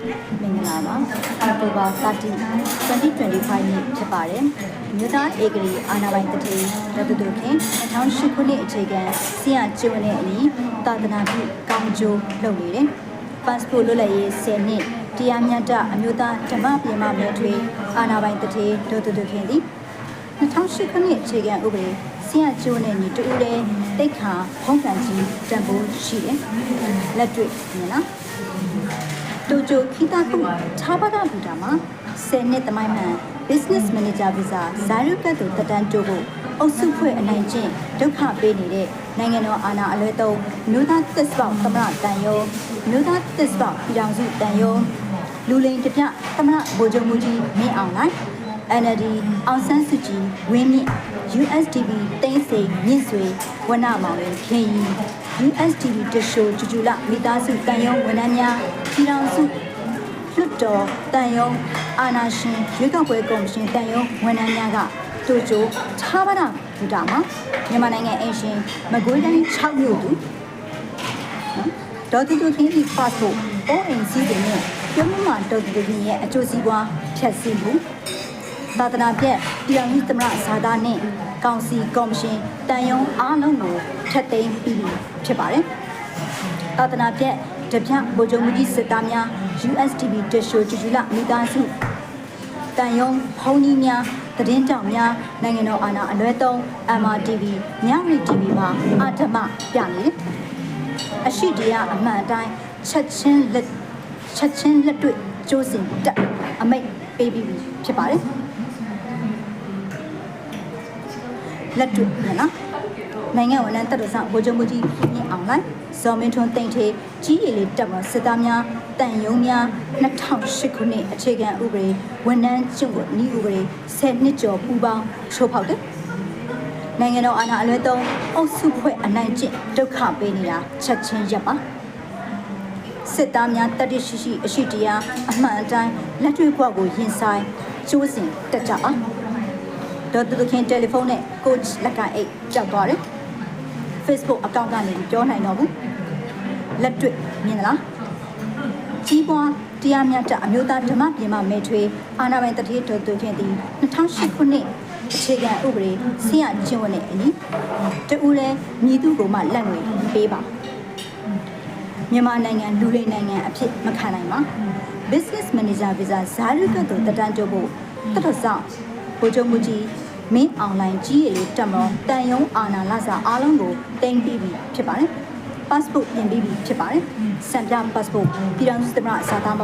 မင်္ဂလာပါအောက်တိုဘာ30 2025နေ့ဖြစ်ပါတယ်မြို့သားဧကရီအာနာပိုင်တတိဒေါက်တာဒုခင်2008ခုနှစ်အခြေခံစီရကျုံနဲ့အနီးသာသနာ့ပြုကောင်းကျိုးလုပ်နေတယ်ပတ်စပို့လွတ်လပ်ရေး10နှစ်တရားမျှတအမျိုးသားဓမ္မပြည်မမဲထွေအာနာပိုင်တတိဒေါက်တာဒုခင်သည်2008ခုနှစ်အခြေခံဥပဒေစီရကျိုးနဲ့ညီတူတဲ့တိတ်ခါဖုံးကန်ကြီးတန်ဖိုးရှိတယ်လက်တွေ့မြင်လားတိုကျိုခီတာကုခြားပါကဘူတာမှာ10နှစ်သမိုင်းမှန် business manager visa ဇာရုကတ်တို့တက်တန်းတိုးဖို့အုပ်စုဖွဲ့အနိုင်ကျင့်ဒုက္ခပေးနေတဲ့နိုင်ငံတော်အာဏာအလွဲသုံးမြို့သားသစ္စာသမ္မတတန်ယုံမြို့သားသစ္စာပြည်ထောင်စုတန်ယုံလူလိန်တပြသမ္မတဗိုလ်ချုပ်မှုကြီးမင်းအောင်လှိုင် NLD အောင်ဆန်းစုကြည်ဝင်းမြင့် USDP တိန်းစိန်မြင့်ဆွေဝနမောင်ရင်ခင်ရီ USDP တရှိုဂျူဂျူလမိသားစုတန်ယုံဝန်ထမ်းများပြည်ထောင်စုလွတ်တော်တန်ယုံအာနာရှင်ရွေးကောက်ပွဲကော်မရှင်တန်ယုံဝန်ထမ်းများကတိုကျိုခြားပါတာဘူတာမှာမြန်မာနိုင်ငံအင်ရှင်မကွေးတိုင်း6မြို့သူဒေါ်တူတူခင်းဒီပတ်ဖို့ ONC တွေနဲ့ပြုံးမှဒေါ်တူတူခင်းရဲ့အကျိုးစီးပွားဖြတ်စည်းမှုသာသနာပြည့်ပြည်အောင်စုသမ္မတဇာတာနဲ့ကောင်စီကော်မရှင်တန်ယုံအားလုံးကိုထပ်သိမ်းပြီးဖြစ်ပါတယ်သာသနာပြည့်တပြဗိုလ်ချုပ်မှုကြီးစစ်သားများ USDP တရှိုဂျူဂျူလမိသားစုတန်ယုံဖုံးကြီးများသတင်းကြောင်များနိုင်ငံတော်အာဏာအလွဲသုံး MRTV ညရီ TV မှာအထမပြနေတယ်အရှိတရားအမှန်အတိုင်းချက်ချင်းလက်တွေ့ကျိုးစင်တက်အမိတ်ပေးပြီးဖြစ်ပါတယ်လက်တွေ့နော်နိုင်ငံဝန်ထမ်းတပ်တော်ဆောင်ဗိုလ်ချုပ်မှုကြီးမြင့်အောင်လှိုင်ဇော်မင်းထွန်းတိန်ထေကြီးရည်လေးတပ်မစစ်သားများတန်ယုံများ2008ခုနှစ်အခြေခံဥပဒေဝန်ထမ်းကျင့်ဝတ်နည်းဥပဒေ10နှစ်ကျော်ပူပေါင်းချိုးဖောက်တယ်နိုင်ငံတော်အာဏာအလွဲသုံးအုပ်စုဖွဲ့အနိုင်ကျင့်ဒုက္ခပေးနေတာချက်ချင်းရပ်ပါစစ်သားများတတိရှိရှိအရှိတရားအမှန်အတိုင်းလက်တွေ့ဘဝကိုရင်ဆိုင်ကျိုးစင်တက်ကြပါဒေါ်တူတူခင်တယ်လီဖုန်းနဲ့ coach လက်ကအိတ်ကြောက်သွားတယ် Facebook အကောင့်ကနေပြောနိုင်တော့ဘူးလက်တွေ့မြင်လားကြီးပွားတရားမျှတအမျိုးသားဓမ္မပြည်မမဲထွေအာနာပိုင်တတိဒေါ်တူခင်သည်2008ခုနှစ်အခြေခံဥပဒေဆရာကျင့်ဝတ်နဲ့အညီတူလဲမြည်သူကိုမှလက်ငွေပေးပါမြန်မာနိုင်ငံလူလိမ်နိုင်ငံအဖြစ်မခံနိုင်ပါ business manager visa ဇာရုကတ်တို့တက်တန်းတိုးဖို့တတော်ဆောင်ဗိုလ်ချုပ်မှုကြီးမင်းအွန်လိုင်းကြီးရည်တက်မောတန်ယုံအာနာလာစာအားလုံးကိုတင်ပြီးပြီဖြစ်ပါတယ် passport ပြင်ပြီးပြီဖြစ်ပါတယ်စံပြ passport ပြည်ထောင်စုသမ္မတစာသားမ